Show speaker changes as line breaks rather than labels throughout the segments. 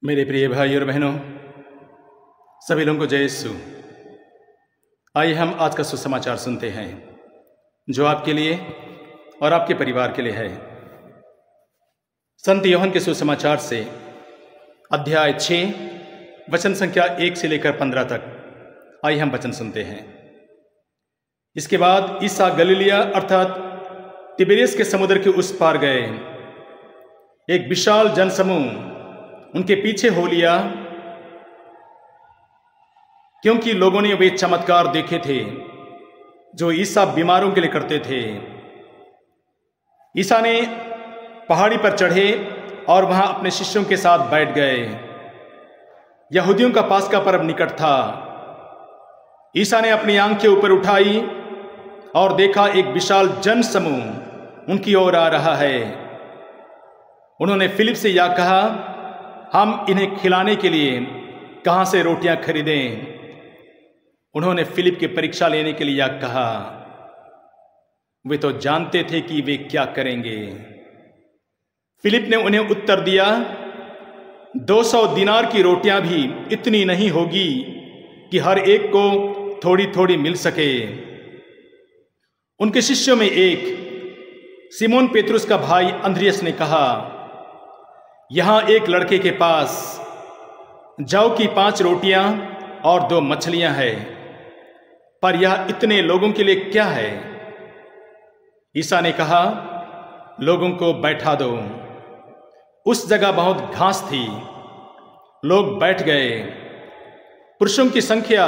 मेरे प्रिय भाई और बहनों, सभी लोगों को जय यीशु। आइए हम आज का सुसमाचार सुनते हैं जो आपके लिए और आपके परिवार के लिए है। संत यूहन्ना के सुसमाचार से अध्याय 6 वचन संख्या 1 से लेकर 15 तक आइए हम वचन सुनते हैं। इसके बाद ईसा गलीलिया अर्थात तिबेरियस के समुद्र के उस पार गए। एक विशाल जनसमूह उनके पीछे हो लिया, क्योंकि लोगों ने वे चमत्कार देखे थे जो ईसा बीमारों के लिए करते थे। ईसा ने पहाड़ी पर चढ़े और वहां अपने शिष्यों के साथ बैठ गए। यहूदियों का पास्का पर्व निकट था। ईसा ने अपनी आंखें ऊपर उठाई और देखा एक विशाल जन समूह उनकी ओर आ रहा है। उन्होंने फिलिप से यह कहा, हम इन्हें खिलाने के लिए कहां से रोटियां खरीदें? उन्होंने फिलिप की परीक्षा लेने के लिए यह कहा। वे तो जानते थे कि वे क्या करेंगे। फिलिप ने उन्हें उत्तर दिया, 200 दिनार की रोटियां भी इतनी नहीं होगी कि हर एक को थोड़ी थोड़ी मिल सके। उनके शिष्यों में एक सिमोन पेतरुस का भाई अंद्रियास ने कहा, यहां एक लड़के के पास जौ की 5 रोटियां और 2 मछलियां हैं, पर यह इतने लोगों के लिए क्या है? ईसा ने कहा, लोगों को बैठा दो। उस जगह बहुत घास थी। लोग बैठ गए। पुरुषों की संख्या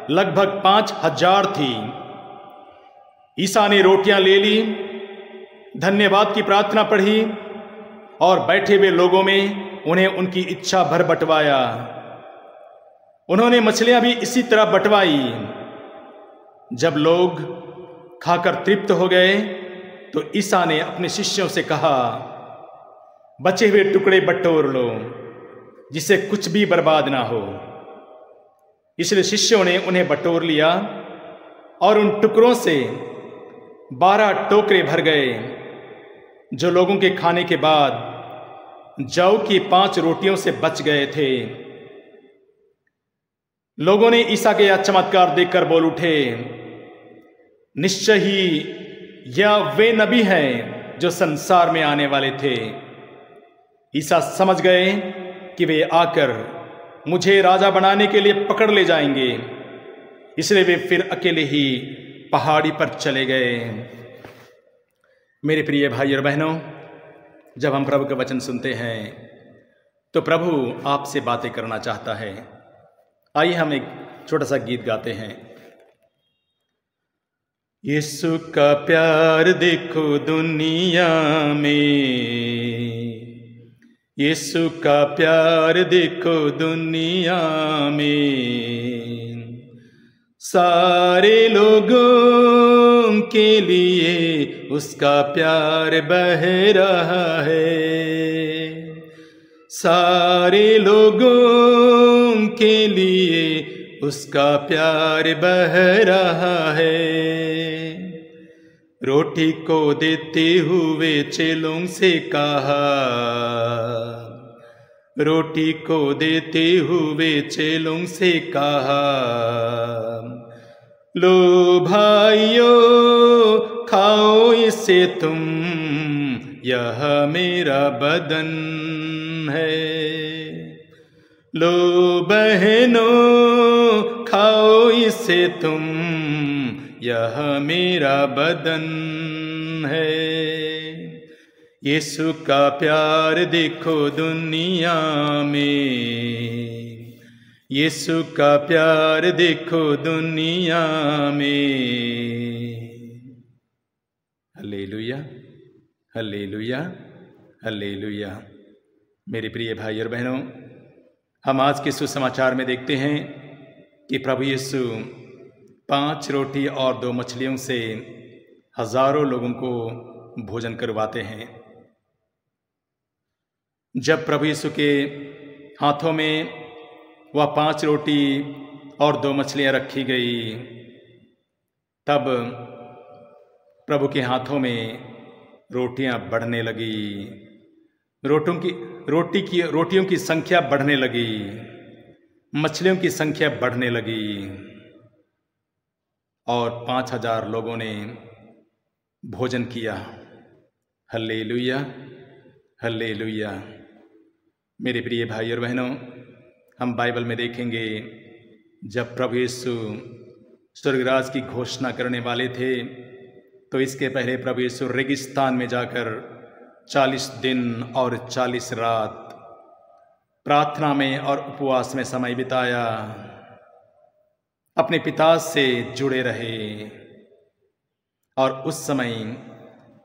लगभग 5000 थी। ईसा ने रोटियां ले ली, धन्यवाद की प्रार्थना पढ़ी और बैठे हुए लोगों में उन्हें उनकी इच्छा भर बंटवाया। उन्होंने मछलियां भी इसी तरह बंटवाई। जब लोग खाकर तृप्त हो गए तो ईसा ने अपने शिष्यों से कहा, बचे हुए टुकड़े बटोर लो, जिससे कुछ भी बर्बाद ना हो। इसलिए शिष्यों ने उन्हें बटोर लिया और उन टुकड़ों से 12 टोकरे भर गए, जो लोगों के खाने के बाद जौ की 5 रोटियों से बच गए थे। लोगों ने ईसा के यह चमत्कार देखकर बोल उठे, निश्चय ही यह वे नबी हैं जो संसार में आने वाले थे। ईसा समझ गए कि वे आकर मुझे राजा बनाने के लिए पकड़ ले जाएंगे, इसलिए वे फिर अकेले ही पहाड़ी पर चले गए। मेरे प्रिय भाई और बहनों, जब हम प्रभु का वचन सुनते हैं तो प्रभु आपसे बातें करना चाहता है। आइए हम एक छोटा सा गीत गाते हैं। यीशु का प्यार देखो दुनिया में, यीशु का प्यार देखो दुनिया में, सारे लोगों के लिए उसका प्यार बह रहा है। सारे लोगों के लिए उसका प्यार बह रहा है। रोटी को देते हुए चेलों से कहा, रोटी को देते हुए चेलों से कहा, लो भाइयों खाओ इसे तुम, यह मेरा बदन है। लो बहनों खाओ इसे तुम, यह मेरा बदन है। यीशु का प्यार देखो दुनिया में, यीशु का प्यार देखो दुनिया में। Hallelujah, hallelujah, hallelujah. मेरे प्रिय भाई और बहनों, हम आज के सुसमाचार में देखते हैं कि प्रभु यीशु 5 रोटी और 2 मछलियों से हजारों लोगों को भोजन करवाते हैं। जब प्रभु यीशु के हाथों में वह 5 रोटी और 2 मछलियां रखी गई, तब प्रभु के हाथों में रोटियां बढ़ने लगी। रोटियों की संख्या बढ़ने लगी, मछलियों की संख्या बढ़ने लगी और 5,000 लोगों ने भोजन किया। Hallelujah, hallelujah. मेरे प्रिय भाई और बहनों, हम बाइबल में देखेंगे जब प्रभु यीशु स्वर्गराज की घोषणा करने वाले थे तो इसके पहले प्रभु यीशु रेगिस्तान में जाकर 40 दिन और 40 रात प्रार्थना में और उपवास में समय बिताया, अपने पिता से जुड़े रहे। और उस समय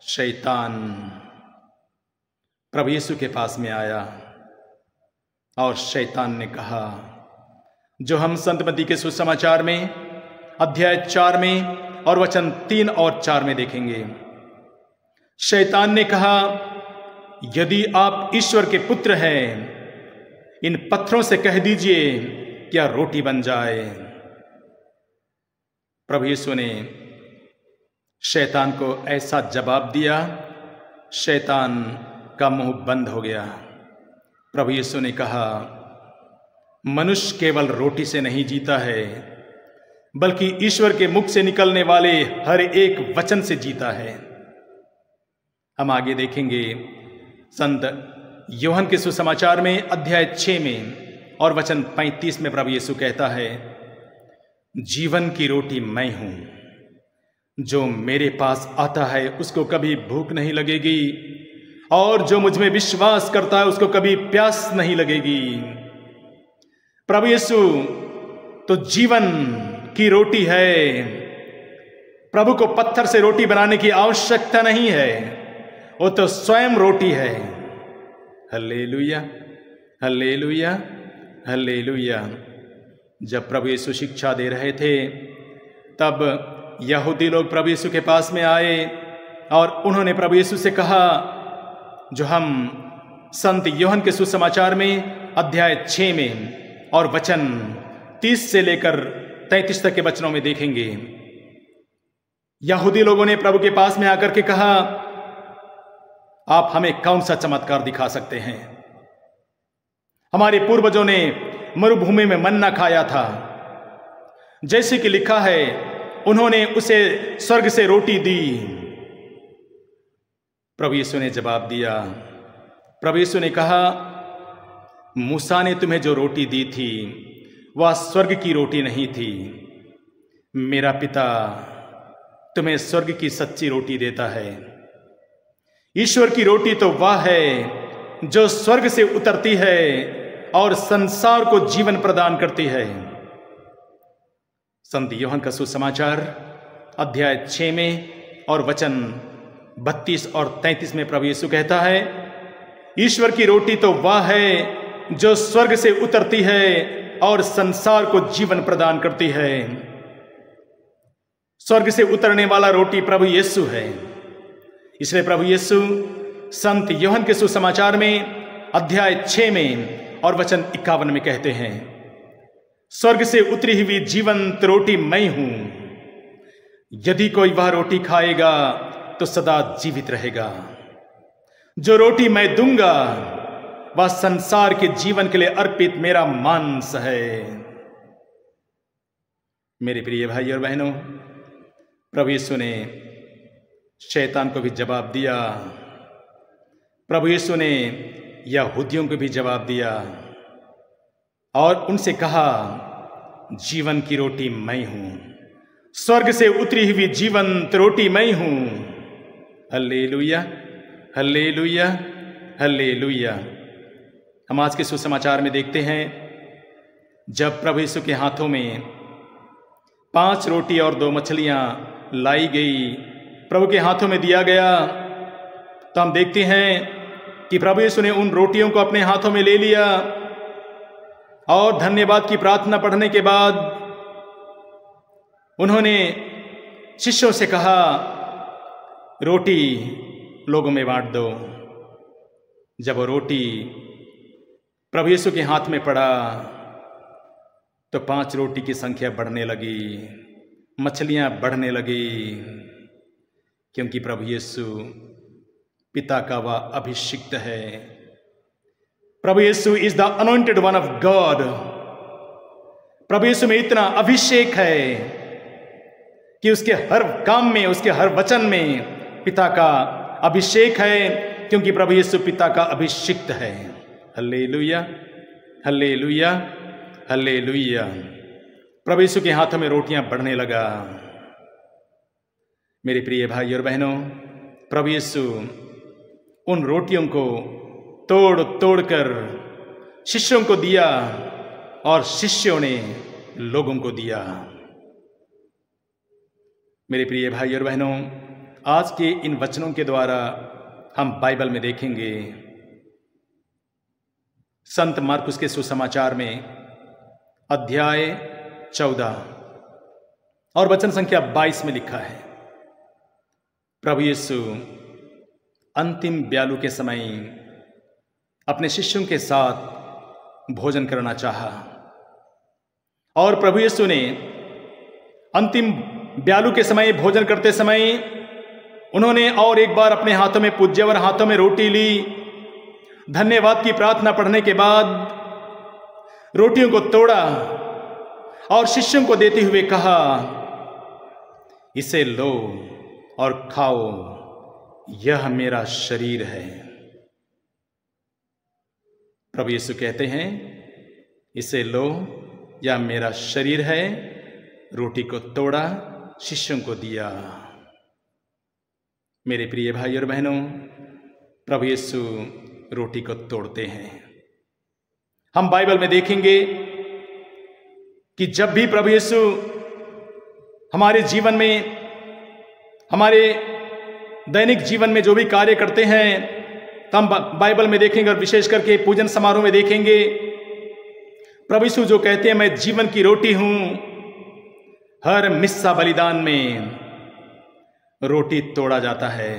शैतान प्रभु यीशु के पास में आया और शैतान ने कहा, जो हम संत मत्ती के सुसमाचार में अध्याय 4 में और वचन 3 और 4 में देखेंगे। शैतान ने कहा, यदि आप ईश्वर के पुत्र हैं, इन पत्थरों से कह दीजिए क्या रोटी बन जाए। प्रभु यीशु ने शैतान को ऐसा जवाब दिया, शैतान का मुंह बंद हो गया। प्रभु यीशु ने कहा, मनुष्य केवल रोटी से नहीं जीता है, बल्कि ईश्वर के मुख से निकलने वाले हर एक वचन से जीता है। हम आगे देखेंगे संत यूहन्ना के सुसमाचार में अध्याय 6 में और वचन 35 में प्रभु यीशु कहता है, जीवन की रोटी मैं हूं, जो मेरे पास आता है उसको कभी भूख नहीं लगेगी और जो मुझ में विश्वास करता है उसको कभी प्यास नहीं लगेगी। प्रभु यीशु तो जीवन की रोटी है। प्रभु को पत्थर से रोटी बनाने की आवश्यकता नहीं है, वो तो स्वयं रोटी है। Hallelujah, hallelujah, hallelujah. जब प्रभु यीशु शिक्षा दे रहे थे तब यहूदी लोग प्रभु यीशु के पास में आए और उन्होंने प्रभु यीशु से कहा, जो हम संत यूहन्ना के सुसमाचार में अध्याय 6 में और वचन 30 से लेकर 33 तक के वचनों में देखेंगे। यहूदी लोगों ने प्रभु के पास में आकर के कहा, आप हमें कौन सा चमत्कार दिखा सकते हैं? हमारे पूर्वजों ने मरुभूमि में मन्ना खाया था, जैसे कि लिखा है, उन्होंने उसे स्वर्ग से रोटी दी। प्रभु यीशु ने जवाब दिया, प्रभु यीशु ने कहा, मूसा ने तुम्हें जो रोटी दी थी वह स्वर्ग की रोटी नहीं थी, मेरा पिता तुम्हें स्वर्ग की सच्ची रोटी देता है। ईश्वर की रोटी तो वह है जो स्वर्ग से उतरती है और संसार को जीवन प्रदान करती है। संत यूहन्ना का सुसमाचार अध्याय 6 में और वचन 32 और 33 में प्रभु यीशु कहता है, ईश्वर की रोटी तो वह है जो स्वर्ग से उतरती है और संसार को जीवन प्रदान करती है। स्वर्ग से उतरने वाला रोटी प्रभु यीशु है। इसलिए प्रभु यीशु संत यूहन्ना के सुसमाचार में अध्याय 6 में और वचन 51 में कहते हैं, स्वर्ग से उतरी हुई जीवंत रोटी मैं हूं, यदि कोई वह रोटी खाएगा तो सदा जीवित रहेगा। जो रोटी मैं दूंगा वह संसार के जीवन के लिए अर्पित मेरा मांस है। मेरे प्रिय भाई और बहनों, प्रभु यीशु ने शैतान को भी जवाब दिया, प्रभु यीशु ने यहूदियों को भी जवाब दिया और उनसे कहा, जीवन की रोटी मैं हूं, स्वर्ग से उतरी हुई जीवंत रोटी मैं हूं। Hallelujah, hallelujah, hallelujah. हम आज के सुसमाचार में देखते हैं, जब प्रभु यीशु के हाथों में 5 रोटी और 2 मछलियां लाई गई, प्रभु के हाथों में दिया गया, तो हम देखते हैं कि प्रभु यीशु ने उन रोटियों को अपने हाथों में ले लिया और धन्यवाद की प्रार्थना पढ़ने के बाद उन्होंने शिष्यों से कहा, रोटी लोगों में बांट दो। जब वो रोटी प्रभु यीशु के हाथ में पड़ा तो 5 रोटी की संख्या बढ़ने लगी, मछलियां बढ़ने लगी, क्योंकि प्रभु यीशु पिता का वह अभिषिक्त है प्रभु यीशु is the anointed one of God. प्रभु यीशु में इतना अभिषेक है कि उसके हर काम में, उसके हर वचन में पिता का अभिषेक है, क्योंकि प्रभु यीशु पिता का अभिषिक्त है। Hallelujah, hallelujah, hallelujah. प्रभु यीशु के हाथों में रोटियां बढ़ने लगा। मेरे प्रिय भाई और बहनों, प्रभु यीशु उन रोटियों को तोड़ तोड़कर शिष्यों को दिया और शिष्यों ने लोगों को दिया। मेरे प्रिय भाई और बहनों, आज के इन वचनों के द्वारा हम बाइबल में देखेंगे संत मार्कुस के सुसमाचार में अध्याय 14 और वचन संख्या 22 में लिखा है, प्रभु यीशु अंतिम ब्यालू के समय अपने शिष्यों के साथ भोजन करना चाहा और प्रभु यीशु ने अंतिम ब्यालू के समय भोजन करते समय उन्होंने और एक बार अपने हाथों में पूज्यवर हाथों में रोटी ली। धन्यवाद की प्रार्थना पढ़ने के बाद रोटियों को तोड़ा और शिष्यों को देते हुए कहा, इसे लो और खाओ, यह मेरा शरीर है। प्रभु यीशु कहते हैं, इसे लो, यह मेरा शरीर है। रोटी को तोड़ा, शिष्यों को दिया। मेरे प्रिय भाई और बहनों, प्रभु यीशु रोटी को तोड़ते हैं। हम बाइबल में देखेंगे कि जब भी प्रभु यीशु हमारे जीवन में, हमारे दैनिक जीवन में जो भी कार्य करते हैं, तो हम बाइबल में देखेंगे और विशेष करके पूजन समारोह में देखेंगे प्रभु यीशु जो कहते हैं, मैं जीवन की रोटी हूं। हर मिस्सा बलिदान में रोटी तोड़ा जाता है।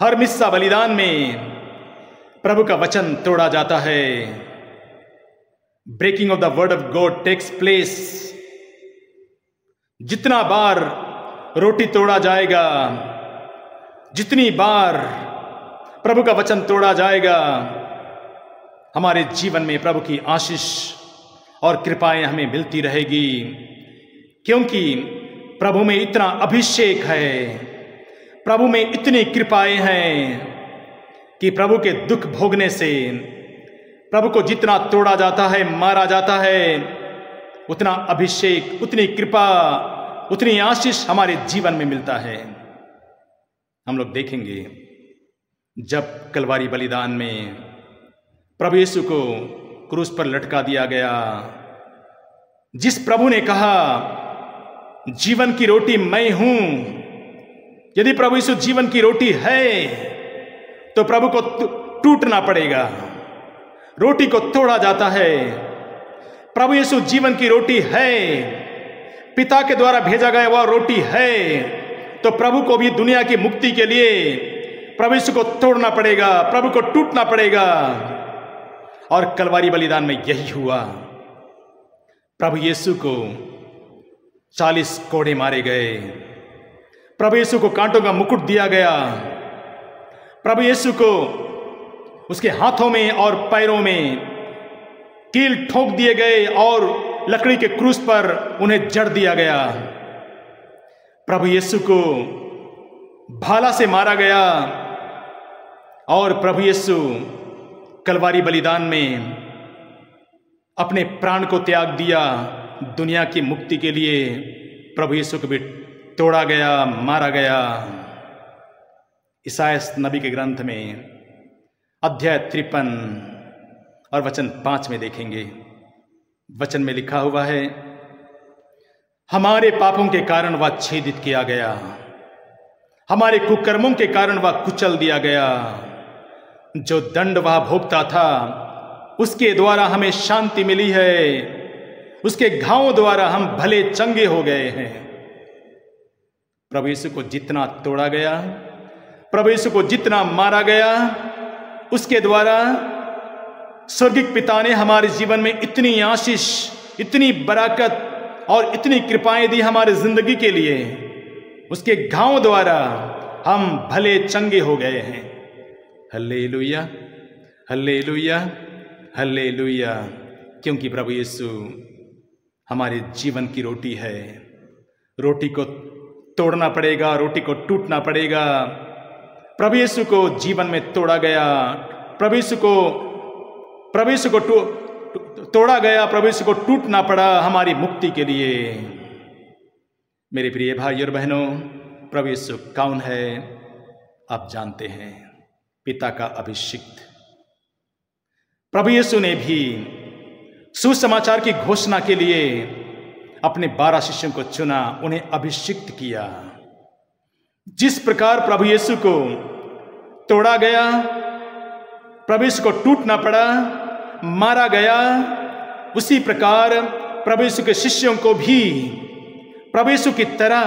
हर मिस्सा बलिदान में प्रभु का वचन तोड़ा जाता है। Breaking of the word of God takes place. जितना बार रोटी तोड़ा जाएगा, जितनी बार प्रभु का वचन तोड़ा जाएगा, हमारे जीवन में प्रभु की आशीष और कृपाएं हमें मिलती रहेगी, क्योंकि प्रभु में इतना अभिषेक है, प्रभु में इतनी कृपाएं हैं कि प्रभु के दुख भोगने से प्रभु को जितना तोड़ा जाता है, मारा जाता है, उतना अभिषेक, उतनी कृपा, उतनी आशीष हमारे जीवन में मिलता है। हम लोग देखेंगे जब कलवारी बलिदान में प्रभु यीशु को क्रूस पर लटका दिया गया, जिस प्रभु ने कहा जीवन की रोटी मैं हूं, यदि प्रभु यीशु जीवन की रोटी है तो प्रभु को टूटना पड़ेगा। रोटी को तोड़ा जाता है। प्रभु यीशु जीवन की रोटी है, पिता के द्वारा भेजा गया वह रोटी है, तो प्रभु को भी दुनिया की मुक्ति के लिए प्रभु यीशु को तोड़ना पड़ेगा, प्रभु को टूटना पड़ेगा। और कलवारी बलिदान में यही हुआ। प्रभु यीशु को 40 कोड़े मारे गए। प्रभु यीशु को कांटों का मुकुट दिया गया। प्रभु यीशु को उसके हाथों में और पैरों में कील ठोक दिए गए और लकड़ी के क्रूस पर उन्हें जड़ दिया गया। प्रभु यीशु को भाला से मारा गया और प्रभु यीशु कलवारी बलिदान में अपने प्राण को त्याग दिया दुनिया की मुक्ति के लिए। प्रभु यीशु को भी तोड़ा गया, मारा गया। इसायास नबी के ग्रंथ में अध्याय 53 और वचन 5 में देखेंगे। वचन में लिखा हुआ है, हमारे पापों के कारण वह छेदित किया गया, हमारे कुकर्मों के कारण वह कुचल दिया गया। जो दंड वह भोगता था उसके द्वारा हमें शांति मिली है, उसके घावों द्वारा हम भले चंगे हो गए हैं। प्रभु यीशु को जितना तोड़ा गया, प्रभु यीशु को जितना मारा गया, उसके द्वारा स्वर्गिक पिता ने हमारे जीवन में इतनी आशीष, इतनी बरकत और इतनी कृपाएं दी हमारे जिंदगी के लिए। उसके घावों द्वारा हम भले चंगे हो गए हैं। Hallelujah, hallelujah, hallelujah. क्योंकि प्रभु यीशु हमारे जीवन की रोटी है। रोटी को तोड़ना पड़ेगा, रोटी को टूटना पड़ेगा। प्रभु यीशु को जीवन में तोड़ा गया, प्रभु यीशु को तोड़ा गया, प्रभु यीशु को टूटना पड़ा हमारी मुक्ति के लिए। मेरे प्रिय भाई और बहनों, प्रभु यीशु कौन है आप जानते हैं? पिता का अभिषिक्त। प्रभु यीशु ने भी सुसमाचार की घोषणा के लिए अपने 12 शिष्यों को चुना, उन्हें अभिषिक्त किया। जिस प्रकार प्रभु यीशु को तोड़ा गया, प्रभु यीशु को टूटना पड़ा, मारा गया, उसी प्रकार प्रभु यीशु के शिष्यों को भी प्रभु यीशु की तरह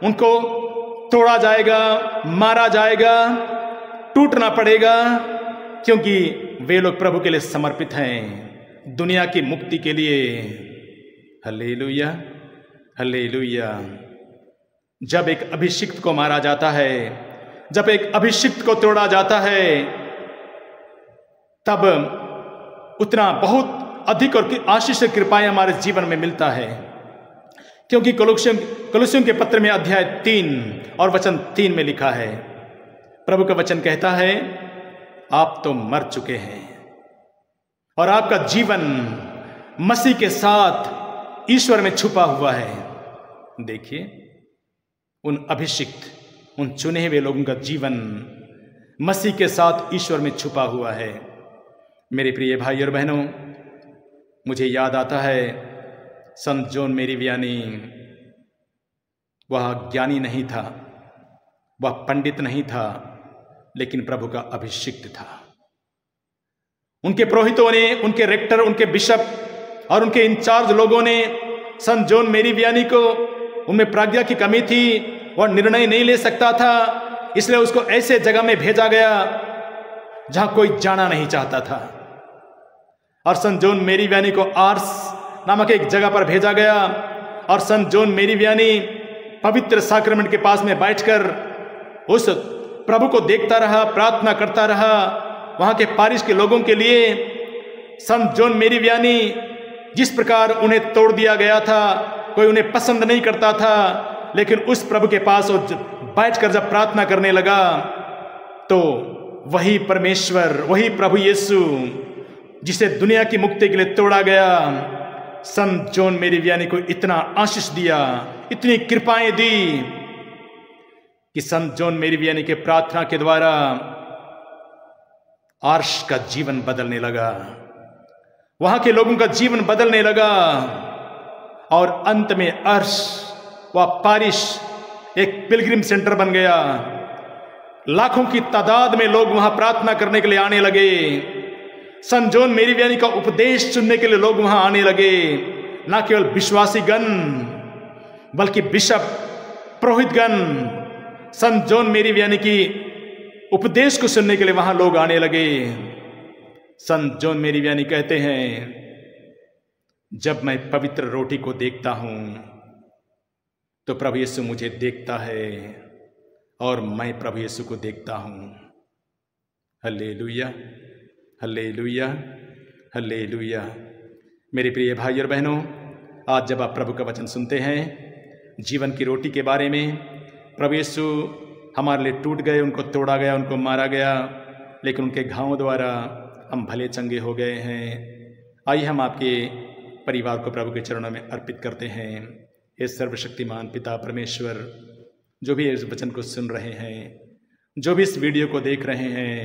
उनको तोड़ा जाएगा, मारा जाएगा, टूटना पड़ेगा, क्योंकि वे लोग प्रभु के लिए समर्पित हैं, दुनिया की मुक्ति के लिए। Hallelujah, hallelujah. जब एक अभिषिक्त को मारा जाता है, जब एक अभिषिक्त को तोड़ा जाता है, तब उतना बहुत अधिक और आशीष और कृपाएं हमारे जीवन में मिलता है। क्योंकि कोलोसियों के पत्र में अध्याय 3 और वचन 3 में लिखा है, प्रभु का वचन कहता है, आप तो मर चुके हैं और आपका जीवन मसीह के साथ ईश्वर में छुपा हुआ है। देखिए, उन अभिषिक्त, उन चुने हुए लोगों का जीवन मसीह के साथ ईश्वर में छुपा हुआ है। मेरे प्रिय भाई और बहनों, मुझे याद आता है संत जॉन मेरी वियानी, वह ज्ञानी नहीं था, वह पंडित नहीं था, लेकिन प्रभु का अभिषिक्त था। उनके पुरोहितों ने, उनके रेक्टर, उनके बिशप और उनके इंचार्ज लोगों ने संत जॉन मेरी वियानी को, उनमें प्राज्ञा की कमी थी, वह निर्णय नहीं ले सकता था, इसलिए उसको ऐसे जगह में भेजा गया जहां कोई जाना नहीं चाहता था। और संत जॉन मेरी वियानी को आर्स नामक एक जगह पर भेजा गया और संत जॉन मेरी वियानी पवित्र साक्रमेंट के पास में बैठकर उस प्रभु को देखता रहा, प्रार्थना करता रहा। वहां के पारिश के लोगों के लिए संत जॉन मेरी वियानी, जिस प्रकार उन्हें तोड़ दिया गया था, कोई उन्हें पसंद नहीं करता था, लेकिन उस प्रभु के पास वो बैठकर जब प्रार्थना करने लगा, तो वही परमेश्वर, वही प्रभु यीशु जिसे दुनिया की मुक्ति के लिए तोड़ा गया, संत जॉन मेरी वियानी को इतना आशीष दिया, इतनी कृपाएं दी कि संत जॉन मेरी वियानी के प्रार्थना के द्वारा आर्श का जीवन बदलने लगा, वहां के लोगों का जीवन बदलने लगा और अंत में अर्श व पारिश एक पिलग्रिम सेंटर बन गया। लाखों की तादाद में लोग वहां प्रार्थना करने के लिए आने लगे। संत जॉन मेरी वियानी का उपदेश सुनने के लिए लोग वहां आने लगे। ना केवल विश्वासीगण, बल्कि बिशप, पुरोहितगण संत जॉन मेरी वियानी की उपदेश को सुनने के लिए वहां लोग आने लगे। संत जॉन मेरी वियानी कहते हैं, जब मैं पवित्र रोटी को देखता हूं तो प्रभु यीशु मुझे देखता है और मैं प्रभु यीशु को देखता हूं। Hallelujah, hallelujah, hallelujah. मेरे प्रिय भाई और बहनों, आज जब आप प्रभु का वचन सुनते हैं जीवन की रोटी के बारे में, प्रभु यीशु हमारे लिए टूट गए, उनको तोड़ा गया, उनको मारा गया, लेकिन उनके घावों द्वारा हम भले चंगे हो गए हैं। आइए हम आपके परिवार को प्रभु के चरणों में अर्पित करते हैं। हे सर्वशक्तिमान पिता परमेश्वर, जो भी इस वचन को सुन रहे हैं, जो भी इस वीडियो को देख रहे हैं,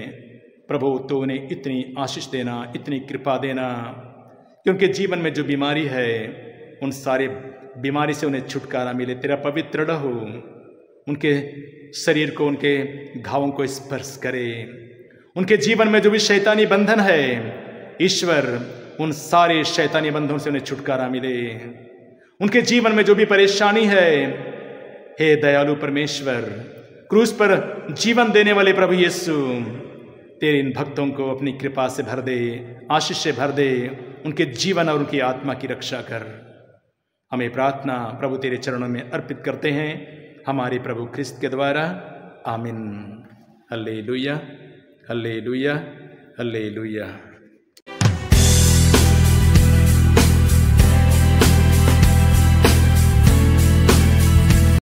प्रभु तो उन्हें इतनी आशीष देना, इतनी कृपा देना कि उनके जीवन में जो बीमारी है, उन सारे बीमारी से उन्हें छुटकारा मिले। तेरा पवित्र लहू उनके शरीर को, उनके घावों को स्पर्श करे। उनके जीवन में जो भी शैतानी बंधन है, ईश्वर उन सारे शैतानी बंधनों से उन्हें छुटकारा मिले। उनके जीवन में जो भी परेशानी है, हे दयालु परमेश्वर, क्रूस पर जीवन देने वाले प्रभु यीशु, तेरे इन भक्तों को अपनी कृपा से भर दे, आशीष से भर दे, उनके जीवन और उनकी आत्मा की रक्षा कर। हमें प्रार्थना प्रभु तेरे चरणों में अर्पित करते हैं, हमारे प्रभु ख्रिस्त के द्वारा। आमीन। Hallelujah, hallelujah, hallelujah.